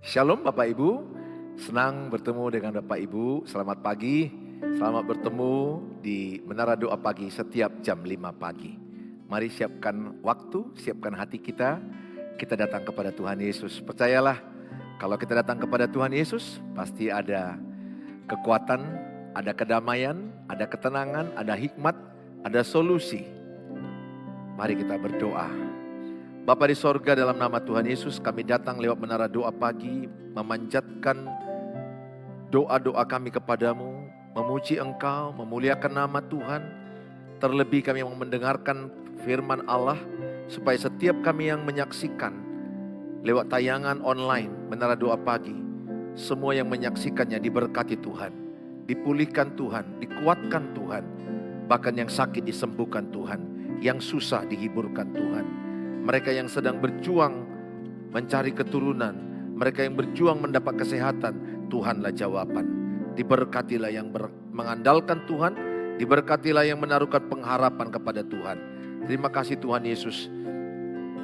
Shalom Bapak Ibu, senang bertemu dengan Bapak Ibu. Selamat pagi, selamat bertemu di Menara Doa Pagi setiap jam 5 pagi. Mari siapkan waktu, siapkan hati kita datang kepada Tuhan Yesus. Percayalah, kalau kita datang kepada Tuhan Yesus, pasti ada kekuatan, ada kedamaian, ada ketenangan, ada hikmat, ada solusi. Mari kita berdoa. Bapa di sorga, dalam nama Tuhan Yesus kami datang lewat Menara Doa Pagi, memanjatkan doa-doa kami kepadamu, memuji Engkau, memuliakan nama Tuhan. Terlebih kami mau mendengarkan firman Allah, supaya setiap kami yang menyaksikan lewat tayangan online Menara Doa Pagi, semua yang menyaksikannya diberkati Tuhan, dipulihkan Tuhan, dikuatkan Tuhan, bahkan yang sakit disembuhkan Tuhan, yang susah dihiburkan Tuhan. Mereka yang sedang berjuang mencari keturunan, mereka yang berjuang mendapat kesehatan, Tuhanlah jawaban. Diberkatilah yang mengandalkan Tuhan, diberkatilah yang menaruhkan pengharapan kepada Tuhan. Terima kasih Tuhan Yesus.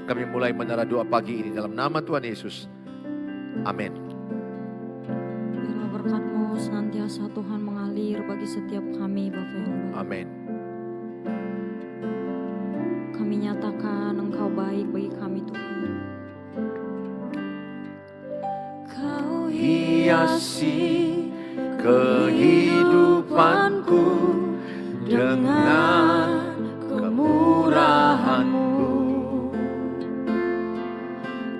Kami mulai Menara Doa Pagi ini dalam nama Tuhan Yesus. Amin. Biarlah berkat-Mu senantiasa Tuhan mengalir bagi setiap kami, Bapa yang baik. Amin. Kami nyatakan Engkau baik bagi kami, Tuhan. Kau Hiasi kehidupanku dengan kemurahan-Mu.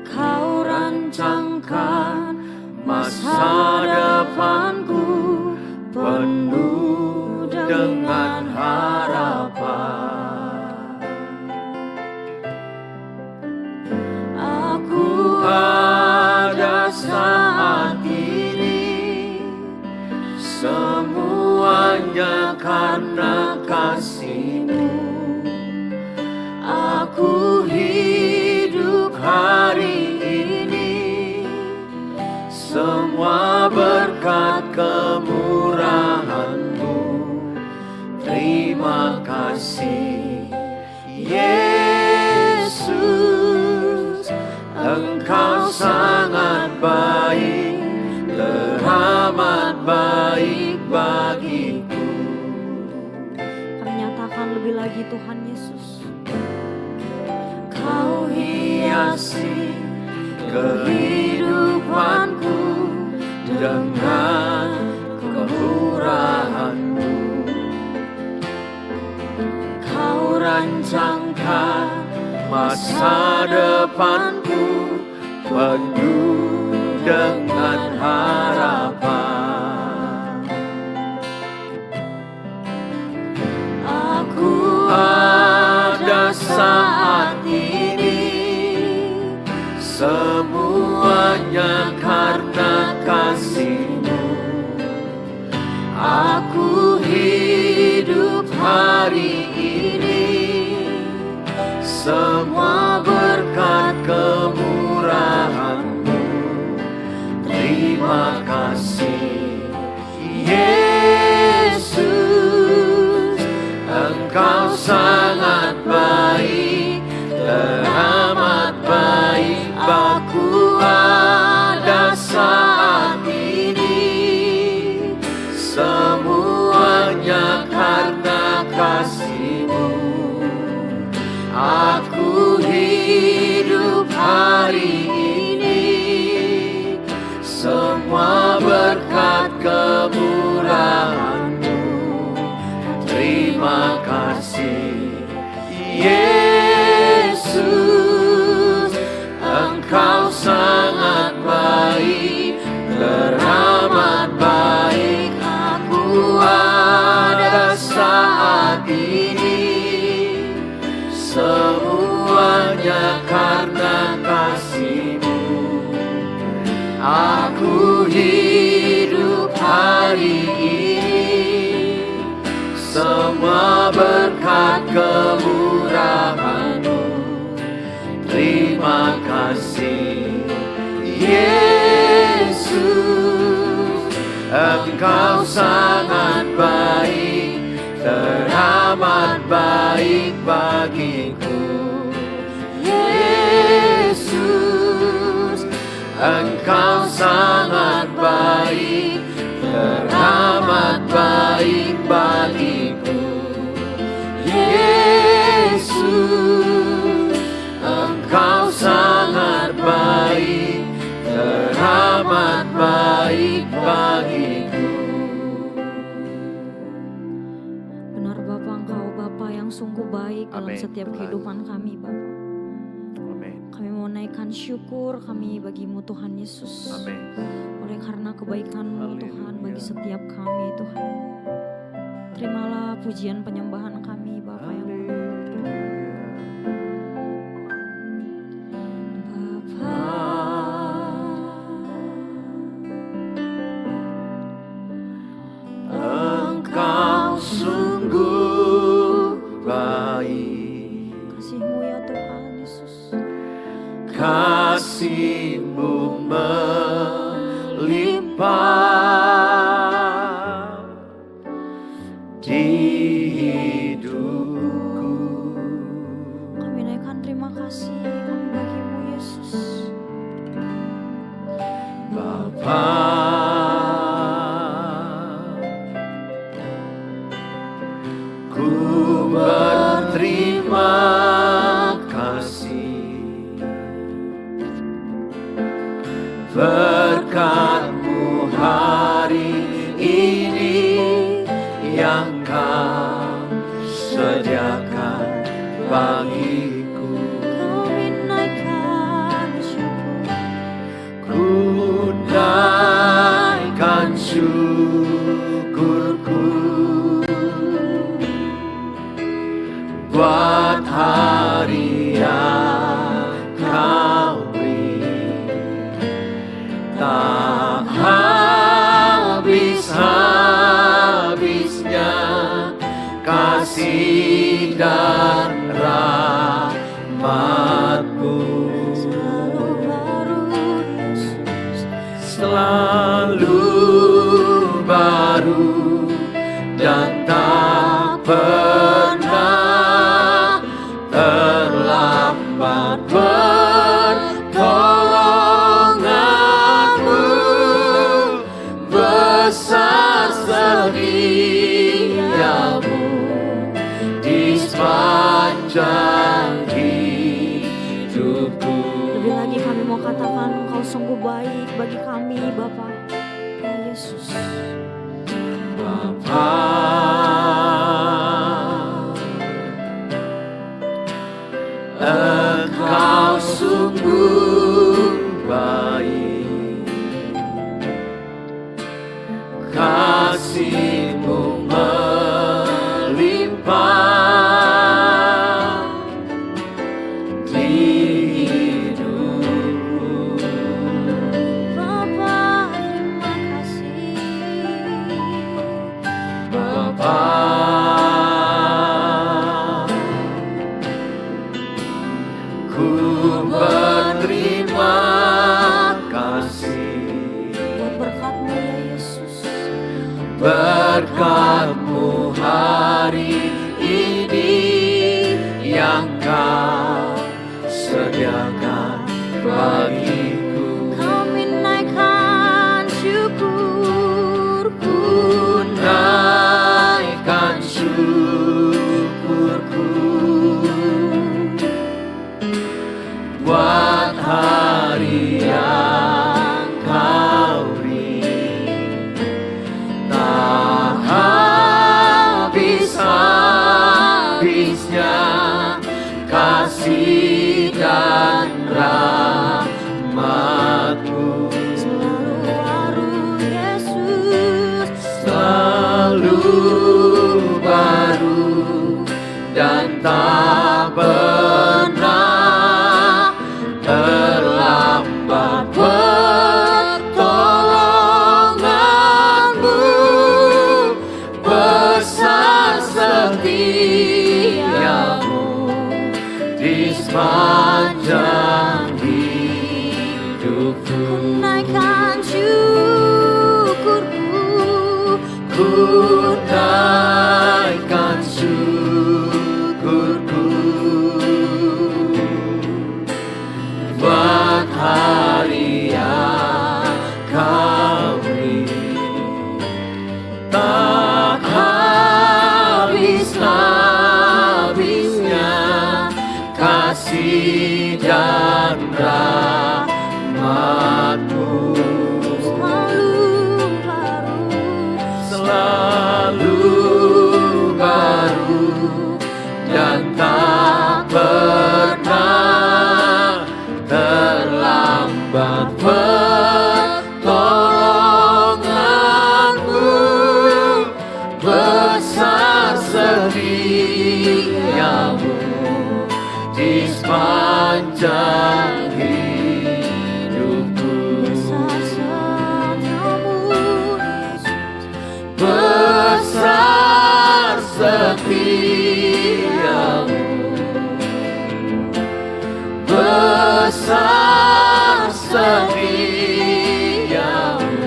Kau rancangkan Masa depanku penuh dengan harapan. Aku ada saat ini, semuanya karena kasih-Mu. Aku hidup hari ini, semua berkat kemurahan-Mu. Terima kasih Yesus, Engkau sangat baik, teramat baik bagiku. Kami nyatakan lebih lagi Tuhan Yesus. Kau hiasi kehidupanku dengan kemurahan-Mu. Kau rancangkan masa depanku penuh dengan harapan. Aku ada saat ini, semuanya karena kasih-Mu. Aku hidup hari ini, semua berkat kemurahan-Mu. Terima kasih Yesus, Engkau sangat baik, teramat baik. Aku ada saat ini, semuanya karena kasih-Mu. Aku hidup hari ini, semua berkat kemurahan-Mu. Terima kasih Yesus, Engkau sangat baik, teramat baik. Aku ada saat ini, semuanya karena kasih-Mu. Aku hidup hari ini, semua berkat kemurahan-Mu. Terima kasih Yesus, Engkau sangat baik, teramat baik bagiku. Yesus, Engkau sangat baik, teramat baik bagiku. Yesus, Engkau sangat baik, teramat baik bagiku. Benar Bapa, Engkau Bapa yang sungguh baik dalam Amin. setiap kehidupan kami Bapa. Amin. Kami mau naikkan syukur kami bagimu Tuhan Yesus. Amin. Oleh karena kebaikan-Mu Haleluya. Tuhan bagi setiap kami Tuhan. Terimalah pujian penyembahan kami Bapa yang Engkau sungguh baik, kasih-Mu ya Tuhan Yesus. kasih-Mu melimpah di hidupku. Kami naikkan terima kasih kami bagimu Yesus. Bapa, ku berterima kasih berkat-Mu hari ini yang Kau sediakan bagiku. Kami naikkan syukur. Ku naikkan syukurku buat hari yang Kau beri, tak habis-habisnya kasih dan rahmat-Mu. Selalu baru Yesus. Selalu baru dan tak pernah terlambat. Pertolongan-Mu besar setia-Mu di sepanjang hidupku. Lebih lagi kami mau katakan Engkau sungguh baik bagi kami Bapa ya Yesus. Bapa, Engkau sungguh baik, kasih-Mu melimpah di hidupku. Bapa terima kasih. Bapa, ku berterima kasih Buat berkat-Mu ya Yesus. berkat-Mu hari ini yang Kau sediakan bagiku. Kami naikkan syukurku. Naikkan syukurku buat hari yang Kau beri, tak habis-habisnya kasih dan rahmat-Mu. Selalu baru Yesus. Selalu baru dan tak pernah terlambat. Pertolongan-Mu besar setia-Mu di sepanjang hidupku. Naikkan syukurku. Ku naikkan syukurku buat hari yang hebat pertolonganmu, besar setiamu di sepanjang hidupku. Besar setiamu, Besar setiamu, besar setiamu,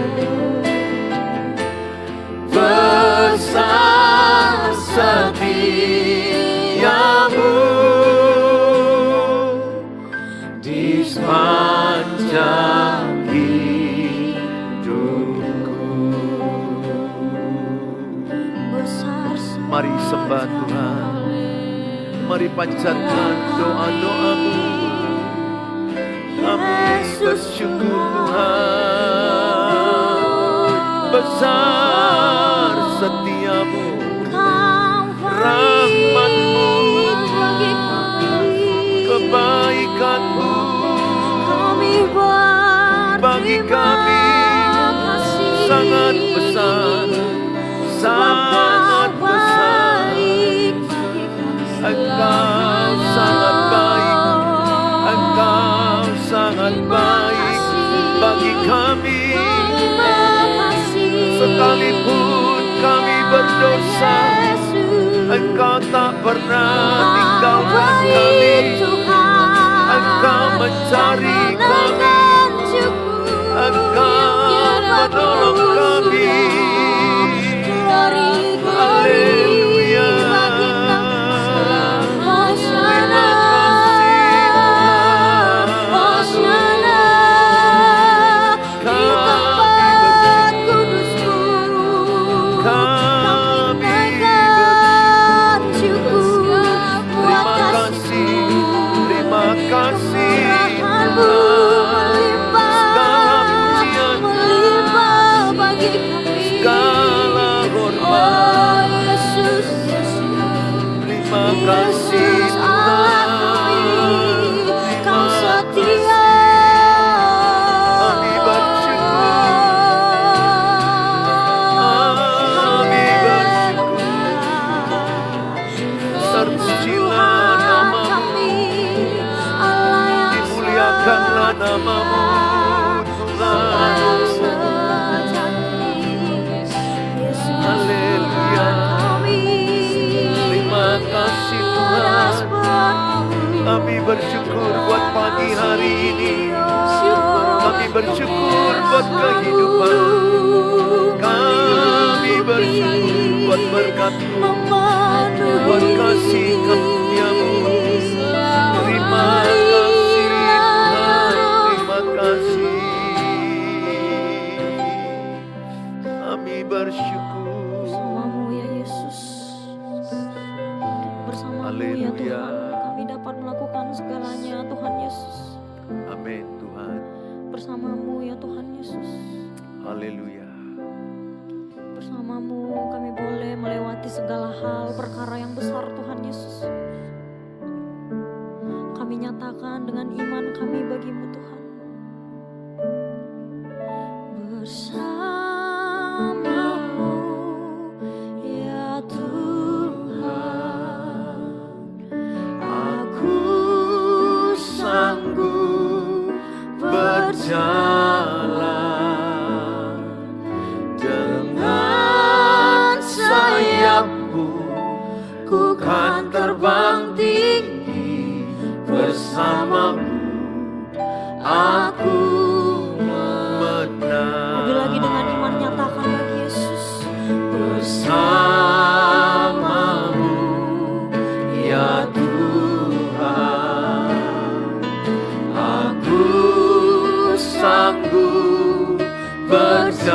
besar setiamu di sepanjang hidupku. besar Mari sembah Tuhan, mari panjatkan doa-doamu. Kami bersyukur Tuhan, besar setiamu, rahmat-Mu, kebaikan-Mu bagi kami sangat besar, sangat besar. Engkau sangat baik, Engkau sangat baik bagi kami. Sekalipun kami berdosa, Engkau tak pernah tinggalkan kami. Engkau mencari kami, Engkau menolong kami. Haleluya. Kami bersyukur buat pagi hari ini. Kami bersyukur buat kehidupan. Kami bersyukur buat berkat-Mu, buat kasih karunia-Mu. Terima kasih Tuhan, terima kasih. Kami bersyukur. Bersama-Mu ya Yesus, bersama-Mu ya Tuhan, kami dapat melakukan segalanya Tuhan Yesus. Amin Tuhan. Bersama-Mu ya Tuhan Yesus. Haleluya. Bersama-Mu kami boleh melewati segala hal perkara yang besar Tuhan Yesus. Kami nyatakan dengan iman kami bagi-Mu Tuhan. Bersama-Mu ya Tuhan, aku Sanggup berjalan dengan sayap-Mu, ku kan terbang tinggi bersama-Mu. Aku menang. lagi dengan iman nyatakan bagi Yesus. Bersama-Mu ya Tuhan, aku sanggup berjalan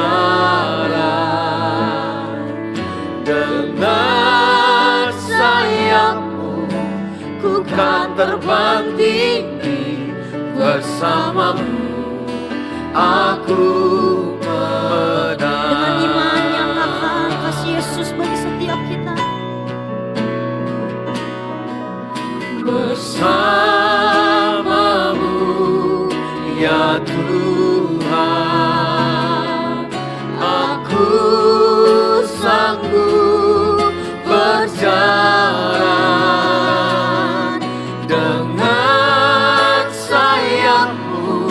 dengan sayap-Mu, ku kan terbang tinggi bersama-Mu. Aku menang. Dengan iman nyatakan kasih Yesus bagi setiap kita. Bersama-Mu ya Tuhan, Tuhan, aku sanggup berjalan. Dengan sayap-Mu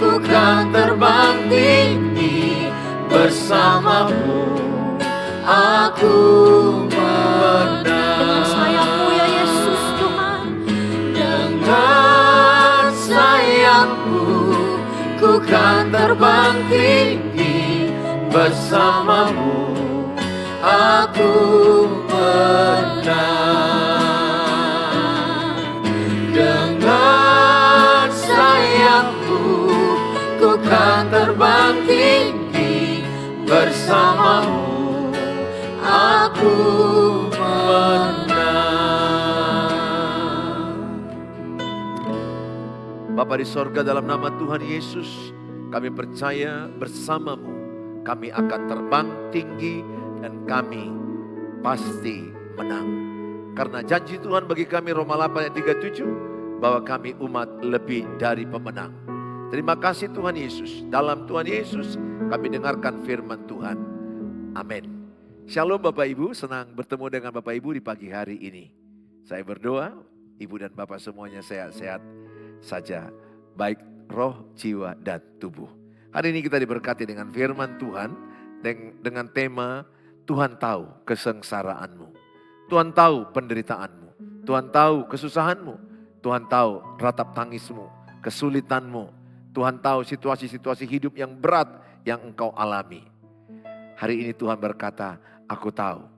ku kan terbang tinggi, bersama-Mu aku menang. Dengan sayap-Mu ya Yesus Tuhan. Dengan sayap-Mu ku kan terbang tinggi, bersama-Mu aku menang. Dengan sayap-Mu ku kan terbang tinggi, bersama-Mu aku menang. Bapa di sorga, dalam nama Tuhan Yesus, kami percaya bersama-Mu kami akan terbang tinggi dan kami pasti menang. Karena janji Tuhan bagi kami Roma 8 ayat 37 bahwa kami umat lebih dari pemenang. Terima kasih Tuhan Yesus. Dalam Tuhan Yesus kami dengarkan firman Tuhan. Amin. Shalom Bapak Ibu, senang bertemu dengan Bapak Ibu di pagi hari ini. Saya berdoa, Ibu dan Bapak semuanya sehat-sehat saja, baik roh, jiwa, dan tubuh. Hari ini kita diberkati dengan firman Tuhan, dengan tema Tuhan tahu kesengsaraanmu. Tuhan tahu penderitaanmu. Tuhan tahu kesusahanmu. Tuhan tahu ratap tangismu, kesulitanmu. Tuhan tahu situasi-situasi hidup yang berat yang engkau alami. Hari ini Tuhan berkata, aku tahu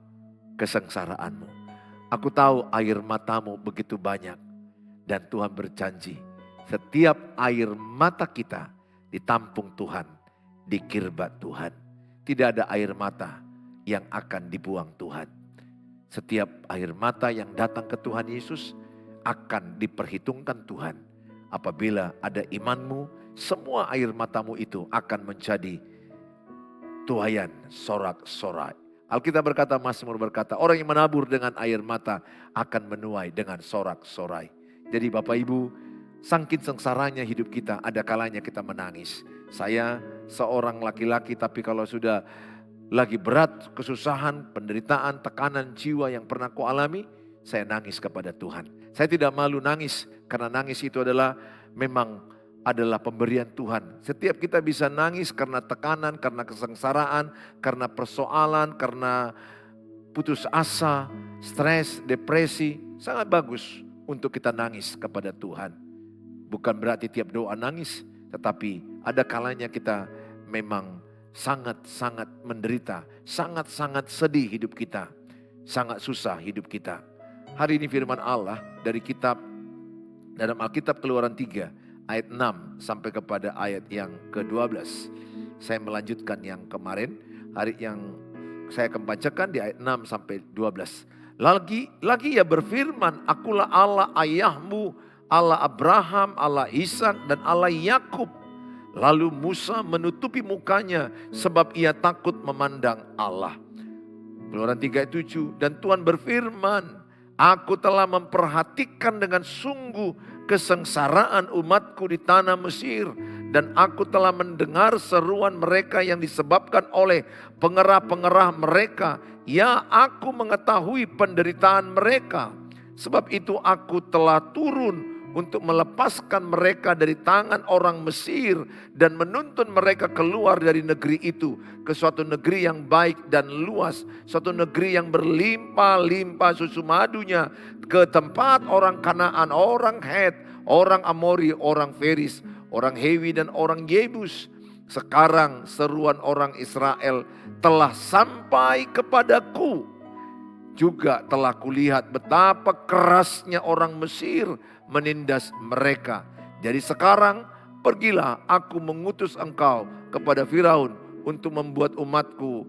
kesengsaraanmu. Aku tahu air matamu begitu banyak. Dan Tuhan berjanji, setiap air mata kita ditampung Tuhan, dikirbat Tuhan. Tidak ada air mata yang akan dibuang Tuhan. Setiap air mata yang datang ke Tuhan Yesus akan diperhitungkan Tuhan. Apabila ada imanmu, semua air matamu itu akan menjadi tuaian sorak-sorai. Alkitab berkata, Mazmur berkata, orang yang menabur dengan air mata akan menuai dengan sorak-sorai. Jadi Bapak Ibu, saking sengsaranya hidup kita, ada kalanya kita menangis. Saya seorang laki-laki, tapi kalau sudah lagi berat, kesusahan, penderitaan, tekanan jiwa yang pernah ku alami, saya nangis kepada Tuhan. Saya tidak malu nangis, karena nangis itu memang adalah pemberian Tuhan. Setiap kita bisa nangis karena tekanan, karena kesengsaraan, karena persoalan, karena putus asa, stres, depresi. Sangat bagus untuk kita nangis kepada Tuhan. Bukan berarti tiap doa nangis, tetapi ada kalanya kita memang sangat-sangat menderita, sangat-sangat sedih hidup kita, sangat susah hidup kita. Hari ini firman Allah dari kitab dalam Alkitab Keluaran 3 ayat 6 sampai kepada ayat yang ke-12. Saya melanjutkan yang kemarin, hari yang saya akan bacakan di ayat 6 sampai 12. Lagi ia berfirman, akulah Allah ayahmu, Allah Abraham, Allah Ishak dan Allah Yakub. Lalu Musa menutupi mukanya sebab ia takut memandang Allah. Keluaran 3 ayat 7, dan Tuhan berfirman, aku telah memperhatikan dengan sungguh kesengsaraan umatku di tanah Mesir. Dan aku telah mendengar seruan mereka yang disebabkan oleh pengerah-pengerah mereka. Ya, aku mengetahui penderitaan mereka. Sebab itu aku telah turun untuk melepaskan mereka dari tangan orang Mesir dan menuntun mereka keluar dari negeri itu ke suatu negeri yang baik dan luas, suatu negeri yang berlimpah-limpah susu madunya, ke tempat orang Kanaan, orang Het, orang Amori, orang Feris, orang Hewi dan orang Yebus. Sekarang seruan orang Israel telah sampai kepadaku. Juga telah kulihat betapa kerasnya orang Mesir menindas mereka. Jadi sekarang pergilah, aku mengutus engkau kepada Firaun untuk membuat umatku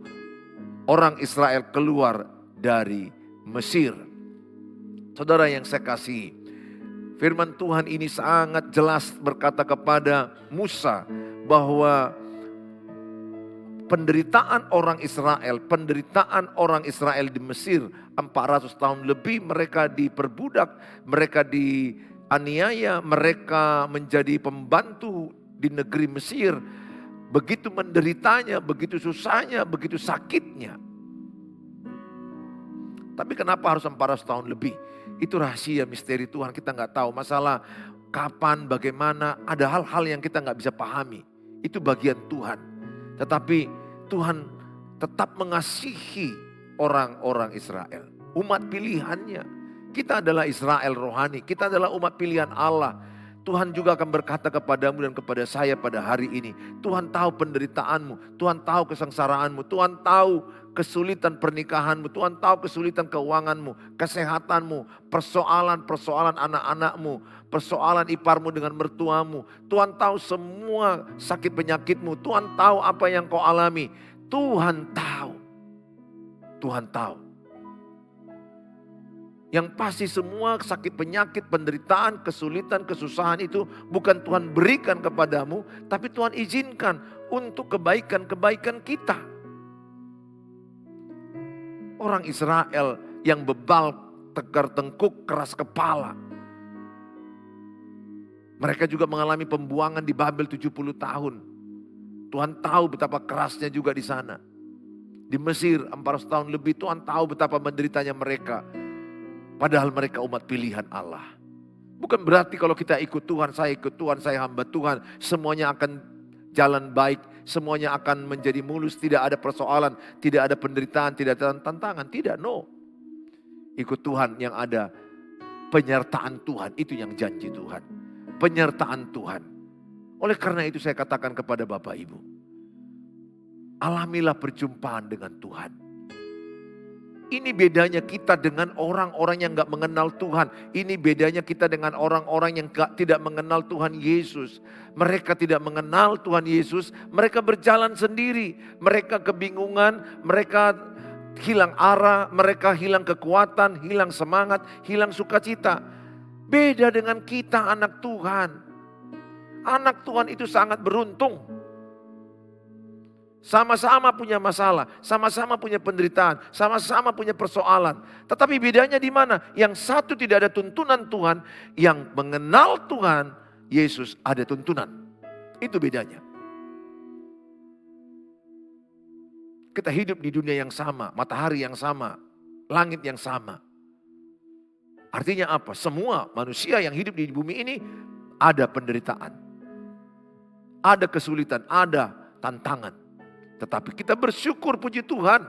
orang Israel keluar dari Mesir. Saudara yang saya kasihi, firman Tuhan ini sangat jelas berkata kepada Musa bahwa penderitaan orang Israel di Mesir 400 tahun lebih, mereka diperbudak, mereka dianiaya, mereka menjadi pembantu di negeri Mesir. begitu menderitanya, begitu susahnya, begitu sakitnya. Tapi kenapa harus 400 tahun lebih? Itu rahasia misteri Tuhan, kita nggak tahu. Masalah kapan, bagaimana, ada hal-hal yang kita nggak bisa pahami. Itu bagian Tuhan. Tetapi Tuhan tetap mengasihi orang-orang Israel. Umat pilihannya. Kita adalah Israel rohani, kita adalah umat pilihan Allah. Tuhan juga akan berkata kepadamu dan kepada saya pada hari ini. Tuhan tahu penderitaanmu, Tuhan tahu kesengsaraanmu, Tuhan tahu kesulitan pernikahanmu, Tuhan tahu kesulitan keuanganmu, kesehatanmu, persoalan-persoalan anak-anakmu, persoalan iparmu dengan mertuamu. Tuhan tahu semua sakit penyakitmu, Tuhan tahu apa yang kau alami. Tuhan tahu. Tuhan tahu. Yang pasti semua sakit penyakit, penderitaan, kesulitan, kesusahan itu bukan Tuhan berikan kepadamu, tapi Tuhan izinkan untuk kebaikan-kebaikan kita. Orang Israel yang bebal, tegar tengkuk, keras kepala. Mereka juga mengalami pembuangan di Babel 70 tahun. Tuhan tahu betapa kerasnya juga di sana. Di Mesir 400 tahun lebih, Tuhan tahu betapa menderitanya mereka. Padahal mereka umat pilihan Allah. Bukan berarti kalau kita ikut Tuhan, saya ikut Tuhan, saya hamba Tuhan, semuanya akan jalan baik, semuanya akan menjadi mulus, tidak ada persoalan, tidak ada penderitaan, tidak ada tantangan. Tidak, no. Ikut Tuhan yang ada penyertaan Tuhan, itu yang janji Tuhan. Penyertaan Tuhan. Oleh karena itu saya katakan kepada Bapak Ibu, alamilah perjumpaan dengan Tuhan. Ini bedanya kita dengan orang-orang yang gak mengenal Tuhan. Ini bedanya kita dengan orang-orang yang tidak mengenal Tuhan Yesus. Mereka tidak mengenal Tuhan Yesus, mereka berjalan sendiri. Mereka kebingungan, mereka hilang arah, mereka hilang kekuatan, hilang semangat, hilang sukacita. Beda dengan kita anak Tuhan. Anak Tuhan itu sangat beruntung. Sama-sama punya masalah, sama-sama punya penderitaan, sama-sama punya persoalan. Tetapi bedanya di mana? Yang satu tidak ada tuntunan Tuhan, yang mengenal Tuhan, Yesus ada tuntunan. Itu bedanya. Kita hidup di dunia yang sama, matahari yang sama, langit yang sama. Artinya apa? Semua manusia yang hidup di bumi ini ada penderitaan. Ada kesulitan, ada tantangan. Tetapi kita bersyukur, puji Tuhan.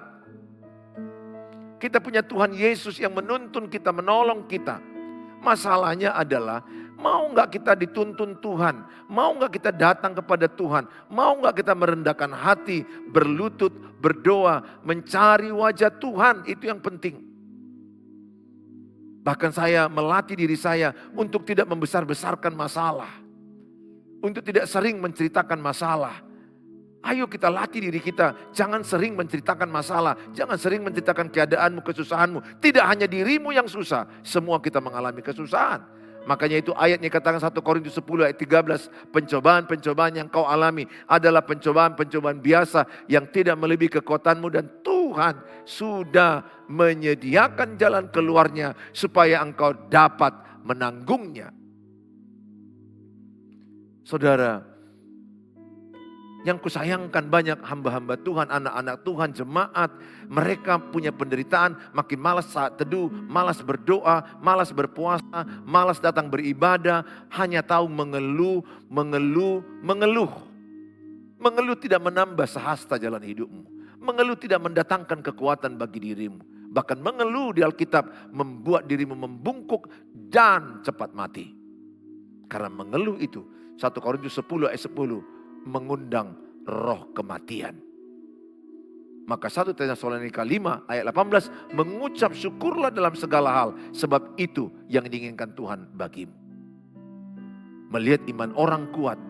Kita punya Tuhan Yesus yang menuntun kita, menolong kita. Masalahnya adalah, mau gak kita dituntun Tuhan? Mau gak kita datang kepada Tuhan? Mau gak kita merendahkan hati, berlutut, berdoa, mencari wajah Tuhan? Itu yang penting. Bahkan saya melatih diri saya untuk tidak membesar-besarkan masalah. Untuk tidak sering menceritakan masalah. Ayo kita latih diri kita, jangan sering menceritakan masalah, jangan sering menceritakan keadaanmu, kesusahanmu. Tidak hanya dirimu yang susah, semua kita mengalami kesusahan. Makanya itu ayatnya katakan 1 Korintus 10 ayat 13, pencobaan-pencobaan yang kau alami adalah pencobaan-pencobaan biasa yang tidak melebihi kekuatanmu dan Tuhan sudah menyediakan jalan keluarnya supaya engkau dapat menanggungnya. Saudara, yang kusayangkan banyak hamba-hamba Tuhan, anak-anak Tuhan, jemaat. Mereka punya penderitaan, makin malas saat teduh, malas berdoa, malas berpuasa, malas datang beribadah. Hanya tahu mengeluh, mengeluh, mengeluh. Mengeluh tidak menambah sehasta jalan hidupmu. Mengeluh tidak mendatangkan kekuatan bagi dirimu. Bahkan mengeluh di Alkitab membuat dirimu membungkuk dan cepat mati. Karena mengeluh itu, 1 Korintus 10 ayat 10. Mengundang roh kematian. Maka 1 Tesalonika 5 ayat 18, mengucap syukurlah dalam segala hal, sebab itu yang diinginkan Tuhan bagimu. Melihat iman orang kuat,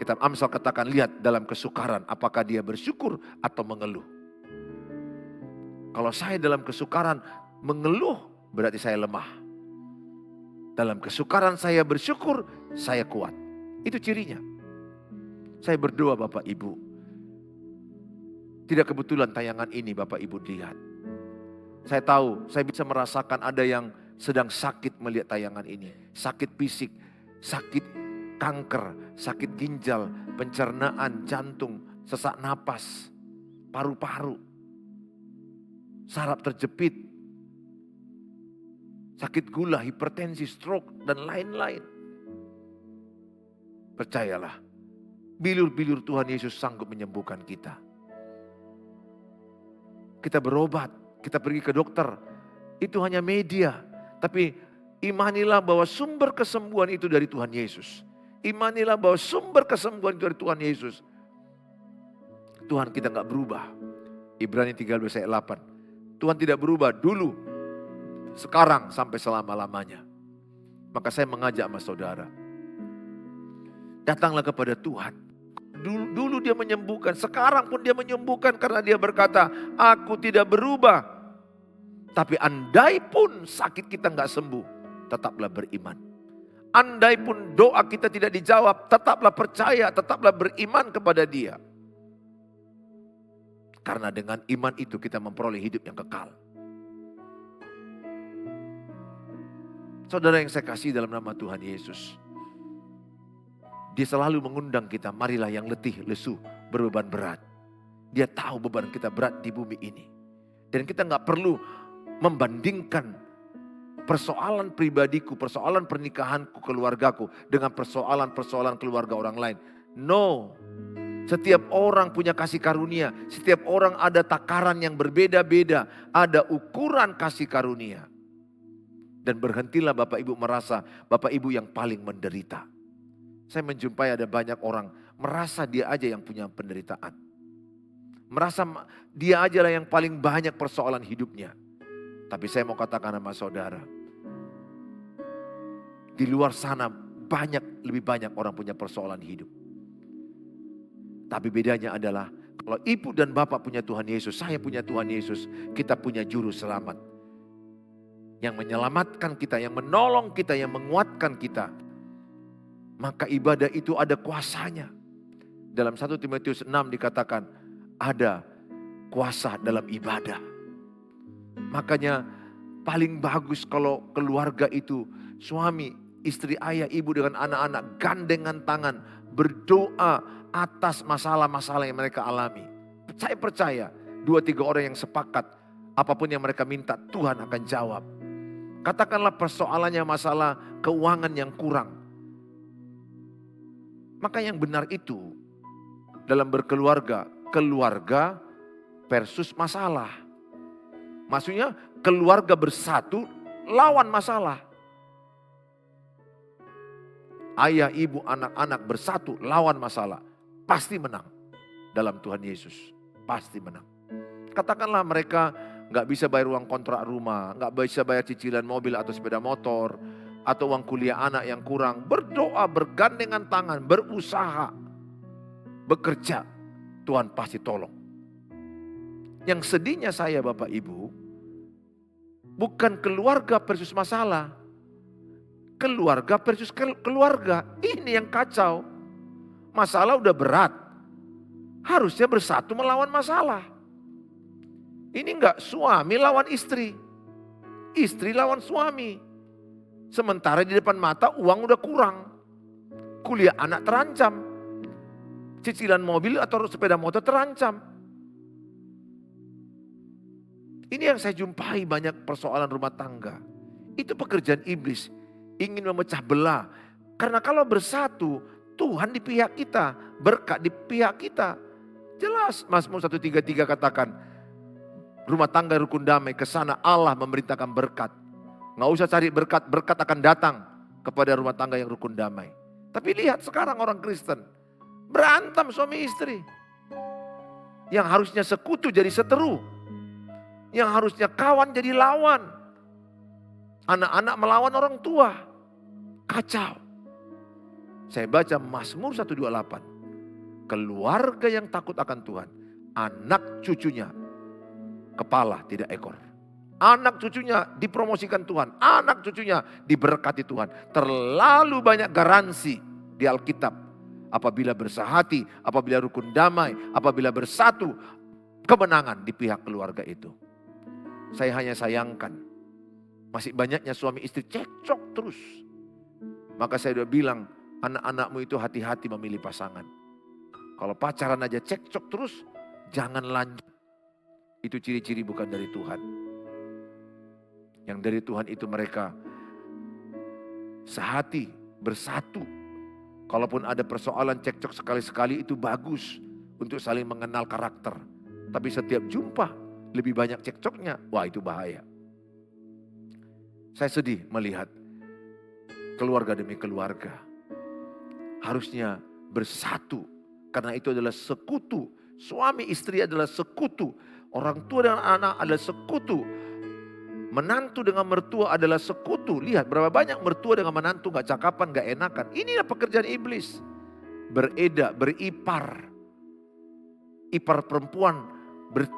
kitab Amsal katakan, lihat dalam kesukaran apakah dia bersyukur atau mengeluh. Kalau saya dalam kesukaran mengeluh, berarti saya lemah. Dalam kesukaran saya bersyukur, saya kuat. Itu cirinya. Saya berdoa Bapak Ibu. Tidak kebetulan tayangan ini Bapak Ibu lihat. Saya tahu, saya bisa merasakan ada yang sedang sakit melihat tayangan ini. Sakit fisik, sakit kanker, sakit ginjal, pencernaan, jantung, sesak napas, paru-paru, saraf terjepit, sakit gula, hipertensi, stroke, dan lain-lain. Percayalah, bilur-bilur Tuhan Yesus sanggup menyembuhkan kita. Kita berobat, kita pergi ke dokter, itu hanya media. Tapi imanilah bahwa sumber kesembuhan itu dari Tuhan Yesus. Imanilah bahwa sumber kesembuhan itu dari Tuhan Yesus. Tuhan kita gak berubah. Ibrani 13 ayat 8. Tuhan tidak berubah dulu, sekarang, sampai selama-lamanya. Maka saya mengajak sama saudara, datanglah kepada Tuhan. Dulu dia menyembuhkan, sekarang pun dia menyembuhkan karena dia berkata, aku tidak berubah. Tapi andai pun sakit kita gak sembuh, tetaplah beriman. Andai pun doa kita tidak dijawab, tetaplah percaya, tetaplah beriman kepada dia. Karena dengan iman itu kita memperoleh hidup yang kekal. Saudara yang saya kasih dalam nama Tuhan Yesus, dia selalu mengundang kita, marilah yang letih, lesu, berbeban berat. Dia tahu beban kita berat di bumi ini. Dan kita gak perlu membandingkan persoalan pribadiku, persoalan pernikahanku, keluargaku dengan persoalan-persoalan keluarga orang lain. No, setiap orang punya kasih karunia, setiap orang ada takaran yang berbeda-beda, ada ukuran kasih karunia. Dan berhentilah Bapak Ibu merasa Bapak Ibu yang paling menderita. Saya menjumpai ada banyak orang merasa dia aja yang punya penderitaan. Merasa dia aja lah yang paling banyak persoalan hidupnya. Tapi saya mau katakan sama saudara, di luar sana lebih banyak orang punya persoalan hidup. Tapi bedanya adalah kalau ibu dan bapak punya Tuhan Yesus, saya punya Tuhan Yesus, kita punya juru selamat. Yang menyelamatkan kita, yang menolong kita, yang menguatkan kita. Maka ibadah itu ada kuasanya. Dalam 1 Timotius 6 dikatakan ada kuasa dalam ibadah. Makanya paling bagus kalau keluarga itu suami, istri, ayah, ibu dengan anak-anak gandengan tangan berdoa atas masalah-masalah yang mereka alami. Saya percaya 2-3 orang yang sepakat apapun yang mereka minta Tuhan akan jawab. Katakanlah persoalannya masalah keuangan yang kurang. Maka yang benar itu dalam berkeluarga, keluarga versus masalah. Maksudnya keluarga bersatu lawan masalah. Ayah, ibu, anak-anak bersatu lawan masalah. Pasti menang dalam Tuhan Yesus. Pasti menang. Katakanlah mereka gak bisa bayar uang kontrak rumah, gak bisa bayar cicilan mobil atau sepeda motor, atau uang kuliah anak yang kurang, berdoa, bergandengan tangan, berusaha, bekerja, Tuhan pasti tolong. Yang sedihnya saya Bapak Ibu, bukan keluarga versus masalah, keluarga versus keluarga, ini yang kacau. Masalah udah berat, harusnya bersatu melawan masalah. Ini enggak suami lawan istri, istri lawan suami. Sementara di depan mata uang udah kurang. Kuliah anak terancam. Cicilan mobil atau sepeda motor terancam. Ini yang saya jumpai banyak persoalan rumah tangga. Itu pekerjaan iblis. Ingin memecah belah. Karena kalau bersatu, Tuhan di pihak kita. Berkat di pihak kita. Jelas Mazmur 133 katakan, rumah tangga rukun damai, kesana Allah memerintahkan berkat. Nggak usah cari berkat, berkat akan datang kepada rumah tangga yang rukun damai. Tapi lihat sekarang orang Kristen, berantem suami istri. Yang harusnya sekutu jadi seteru. Yang harusnya kawan jadi lawan. Anak-anak melawan orang tua. Kacau. Saya baca Mazmur 128. Keluarga yang takut akan Tuhan, anak cucunya kepala tidak ekor. Anak cucunya dipromosikan Tuhan. Anak cucunya diberkati Tuhan. Terlalu banyak garansi di Alkitab. Apabila bersahati, apabila rukun damai, apabila bersatu, kemenangan di pihak keluarga itu. Saya hanya sayangkan, masih banyaknya suami istri cekcok terus. Maka saya udah bilang, Anak-anakmu itu hati-hati memilih pasangan. Kalau pacaran aja cekcok terus, jangan lanjut. Itu ciri-ciri bukan dari Tuhan. Yang dari Tuhan itu mereka sehati, bersatu. Kalaupun ada persoalan cekcok sekali-sekali itu bagus untuk saling mengenal karakter. Tapi setiap jumpa lebih banyak cekcoknya, wah itu bahaya. Saya sedih melihat keluarga demi keluarga harusnya bersatu. Karena itu adalah sekutu. Suami istri adalah sekutu. Orang tua dan anak adalah sekutu. Menantu dengan mertua adalah sekutu. Lihat berapa banyak mertua dengan menantu gak cakapan, gak enakan. Inilah pekerjaan iblis. Beredak, beripar. Ipar perempuan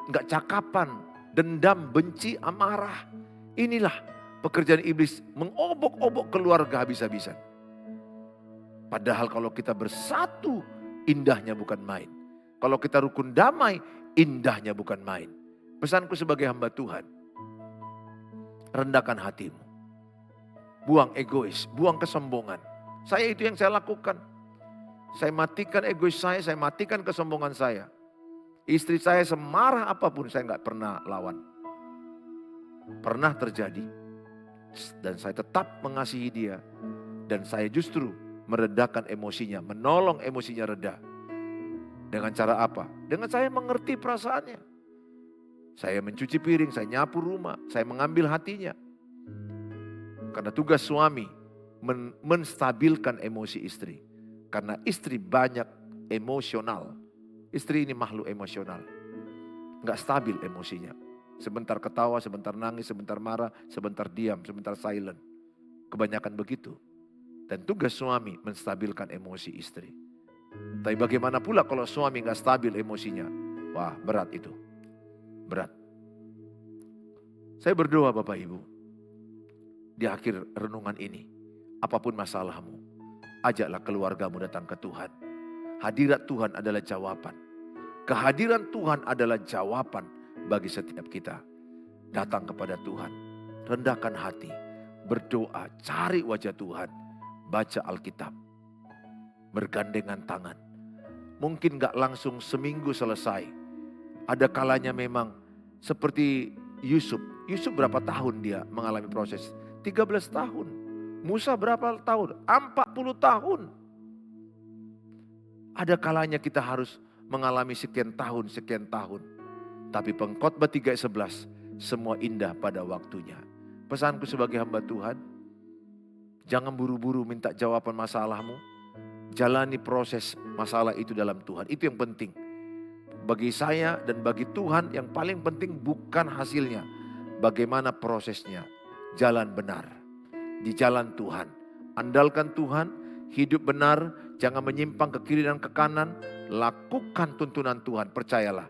gak cakapan. Dendam, benci, amarah. Inilah pekerjaan iblis. Mengobok-obok keluarga habis-habisan. Padahal kalau kita bersatu, indahnya bukan main. Kalau kita rukun damai, indahnya bukan main. Pesanku sebagai hamba Tuhan, rendahkan hatimu. Buang egois, buang kesombongan. Saya itu yang saya lakukan. Saya matikan egois saya matikan kesombongan saya. Istri saya semarah apapun saya gak pernah lawan. Pernah terjadi. Dan saya tetap mengasihi dia. Dan saya justru meredakan emosinya, menolong emosinya reda. Dengan cara apa? Dengan saya mengerti perasaannya. Saya mencuci piring, saya nyapu rumah, saya mengambil hatinya. Karena tugas suami menstabilkan emosi istri. Karena istri banyak emosional. Istri ini makhluk emosional. Enggak stabil emosinya. Sebentar ketawa, sebentar nangis, sebentar marah, sebentar diam, sebentar silent. Kebanyakan begitu. Dan tugas suami menstabilkan emosi istri. Tapi bagaimana pula kalau suami enggak stabil emosinya? Wah, berat itu. Berat. Saya berdoa Bapak Ibu, di akhir renungan ini, apapun masalahmu, ajaklah keluargamu datang ke Tuhan. Hadirat Tuhan adalah jawaban. Kehadiran Tuhan adalah jawaban bagi setiap kita. Datang kepada Tuhan, rendahkan hati, berdoa, cari wajah Tuhan, baca Alkitab, bergandengan tangan. Mungkin gak langsung seminggu selesai. Ada kalanya memang seperti Yusuf. Yusuf berapa tahun dia mengalami proses? 13 tahun. Musa berapa tahun? 40 tahun. Ada kalanya kita harus mengalami sekian tahun. Tapi Pengkhotbah 3:11, semua indah pada waktunya. Pesanku sebagai hamba Tuhan, jangan buru-buru minta jawaban masalahmu. Jalani proses masalah itu dalam Tuhan. Itu yang penting. Bagi saya dan bagi Tuhan yang paling penting bukan hasilnya. Bagaimana prosesnya. Jalan benar. Di jalan Tuhan. Andalkan Tuhan. Hidup benar. Jangan menyimpang ke kiri dan ke kanan. Lakukan tuntunan Tuhan. Percayalah.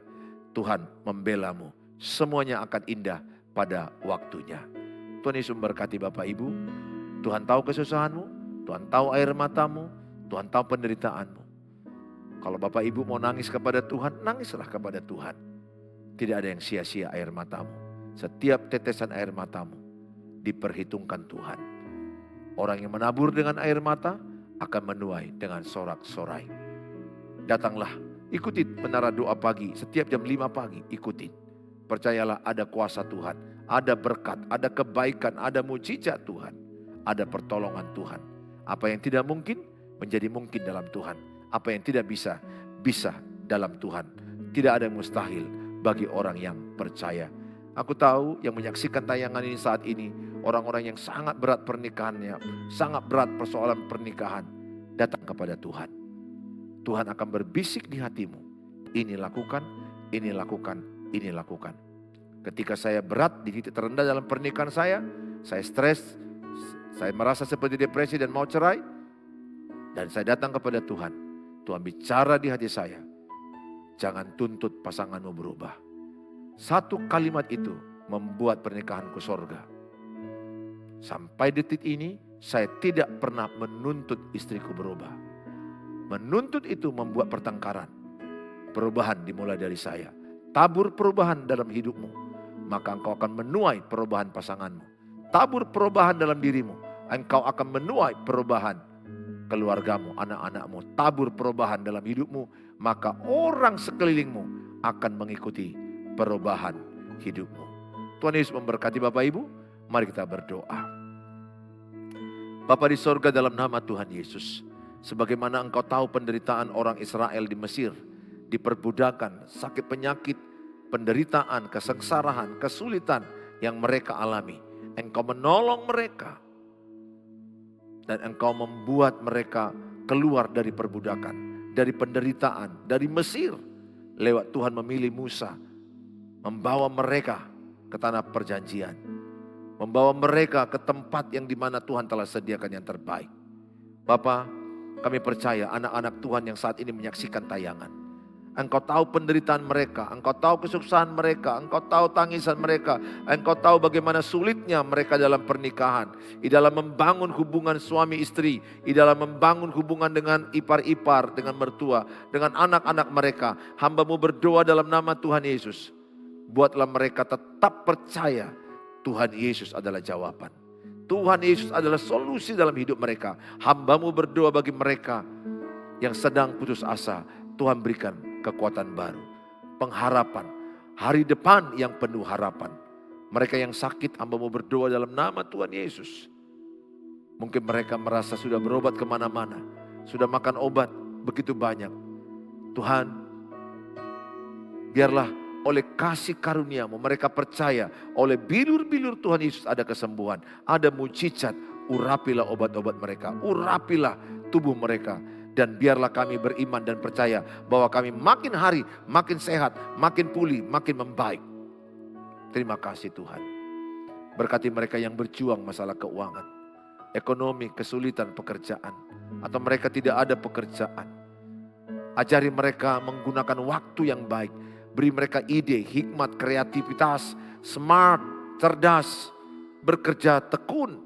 Tuhan membelamu. Semuanya akan indah pada waktunya. Tuhan Yesus memberkati Bapak Ibu. Tuhan tahu kesusahanmu. Tuhan tahu air matamu. Tuhan tahu penderitaanmu. Kalau Bapak Ibu mau nangis kepada Tuhan, nangislah kepada Tuhan. Tidak ada yang sia-sia air matamu. Setiap tetesan air matamu diperhitungkan Tuhan. Orang yang menabur dengan air mata akan menuai dengan sorak-sorai. Datanglah, ikuti menara doa pagi. Setiap jam 5 pagi, ikuti. Percayalah ada kuasa Tuhan. Ada berkat, ada kebaikan, ada mujizat Tuhan. Ada pertolongan Tuhan. Apa yang tidak mungkin, menjadi mungkin dalam Tuhan. Apa yang tidak bisa, bisa dalam Tuhan. Tidak ada yang mustahil bagi orang yang percaya. Aku tahu yang menyaksikan tayangan ini saat ini, orang-orang yang sangat berat pernikahannya, sangat berat persoalan pernikahan, datang kepada Tuhan. Tuhan akan berbisik di hatimu. Ini lakukan, ini lakukan, ini lakukan. Ketika saya berat di titik terendah dalam pernikahan saya stres, saya merasa seperti depresi dan mau cerai, dan saya datang kepada Tuhan. Tuhan bicara di hati saya, jangan tuntut pasanganmu berubah. Satu kalimat itu membuat pernikahanku sorga. Sampai detik ini saya tidak pernah menuntut istriku berubah. Menuntut itu membuat pertengkaran. Perubahan dimulai dari saya. Tabur perubahan dalam hidupmu, maka engkau akan menuai perubahan pasanganmu. Tabur perubahan dalam dirimu, engkau akan menuai perubahan keluargamu, anak-anakmu, tabur perubahan dalam hidupmu, maka orang sekelilingmu akan mengikuti perubahan hidupmu. Tuhan Yesus memberkati Bapak Ibu. Mari kita berdoa. Bapa di sorga, dalam nama Tuhan Yesus, sebagaimana Engkau tahu penderitaan orang Israel di Mesir, diperbudakan, sakit penyakit, penderitaan, kesengsaraan, kesulitan yang mereka alami. Engkau menolong mereka dan Engkau membuat mereka keluar dari perbudakan, dari penderitaan, dari Mesir. Lewat Tuhan memilih Musa, membawa mereka ke tanah perjanjian, membawa mereka ke tempat yang dimana Tuhan telah sediakan yang terbaik. Bapa, kami percaya anak-anak Tuhan yang saat ini menyaksikan tayangan, Engkau tahu penderitaan mereka, Engkau tahu kesusahan mereka, Engkau tahu tangisan mereka, Engkau tahu bagaimana sulitnya mereka dalam pernikahan, di dalam membangun hubungan suami istri, di dalam membangun hubungan dengan ipar-ipar, dengan mertua, dengan anak-anak mereka. Hamba-Mu berdoa dalam nama Tuhan Yesus, buatlah mereka tetap percaya Tuhan Yesus adalah jawaban. Tuhan Yesus adalah solusi dalam hidup mereka. Hamba-Mu berdoa bagi mereka yang sedang putus asa, Tuhan berikan kekuatan baru, pengharapan, hari depan yang penuh harapan. Mereka yang sakit, Hamba-Mu berdoa dalam nama Tuhan Yesus. Mungkin mereka merasa sudah berobat kemana-mana, sudah makan obat begitu banyak. Tuhan, biarlah oleh kasih karunia-Mu mereka percaya, oleh bilur-bilur Tuhan Yesus ada kesembuhan, ada mujizat. Urapilah obat-obat mereka, urapilah tubuh mereka. Dan biarlah kami beriman dan percaya bahwa kami makin hari makin sehat, makin pulih, makin membaik. Terima kasih Tuhan. Berkati mereka yang berjuang masalah keuangan, ekonomi, kesulitan pekerjaan, atau mereka tidak ada pekerjaan. Ajari mereka menggunakan waktu yang baik. Beri mereka ide, hikmat, kreativitas, smart, cerdas, bekerja tekun.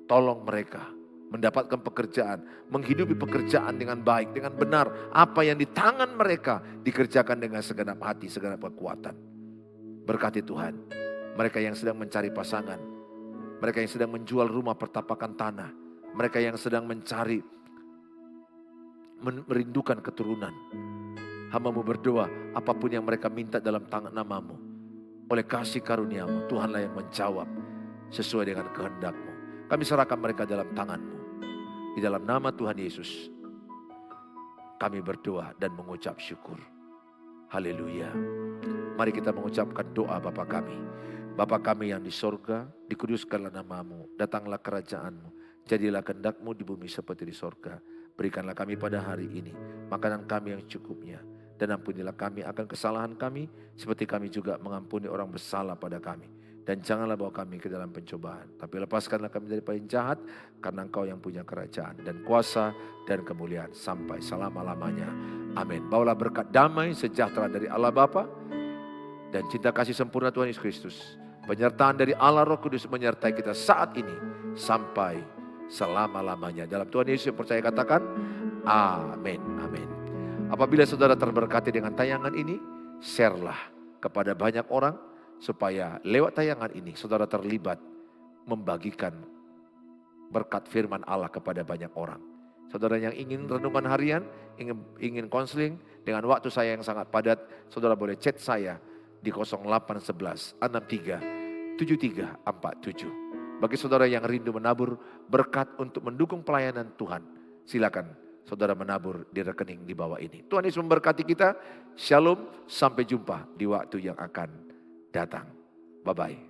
Tolong mereka mendapatkan pekerjaan, menghidupi pekerjaan dengan baik, dengan benar. Apa yang di tangan mereka dikerjakan dengan segenap hati, segenap kekuatan. Berkati Tuhan, mereka yang sedang mencari pasangan, mereka yang sedang menjual rumah pertapakan tanah, mereka yang sedang mencari, merindukan keturunan. Hamba-Mu berdoa, apapun yang mereka minta dalam tangan nama-Mu, oleh kasih karunia-Mu, Tuhanlah yang menjawab sesuai dengan kehendak-Mu. Kami serahkan mereka dalam tangan-Mu. Di dalam nama Tuhan Yesus, kami berdoa dan mengucap syukur. Haleluya. Mari kita mengucapkan doa Bapa kami. Bapa kami yang di sorga, dikuduskanlah nama-Mu, datanglah kerajaan-Mu, jadilah kehendak-Mu di bumi seperti di sorga. Berikanlah kami pada hari ini makanan kami yang cukupnya, dan ampunilah kami akan kesalahan kami, seperti kami juga mengampuni orang bersalah pada kami. Dan janganlah bawa kami ke dalam pencobaan, tapi lepaskanlah kami daripada yang jahat, karena Engkau yang punya kerajaan dan kuasa dan kemuliaan sampai selama-lamanya. Amin. Bawalah berkat damai sejahtera dari Allah Bapa dan cinta kasih sempurna Tuhan Yesus Kristus, penyertaan dari Allah Roh Kudus menyertai kita saat ini sampai selama-lamanya. Dalam Tuhan Yesus yang percaya katakan amin. Amin. Apabila saudara terberkati dengan tayangan ini, share-lah kepada banyak orang, supaya lewat tayangan ini saudara terlibat membagikan berkat firman Allah kepada banyak orang. Saudara yang ingin renungan harian, ingin konseling dengan waktu saya yang sangat padat, saudara boleh chat saya di 0811 63 7347. Bagi saudara yang rindu menabur berkat untuk mendukung pelayanan Tuhan, silakan saudara menabur di rekening di bawah ini. Tuhan Yesus memberkati kita. Shalom, sampai jumpa di waktu yang akan datang. Bye-bye.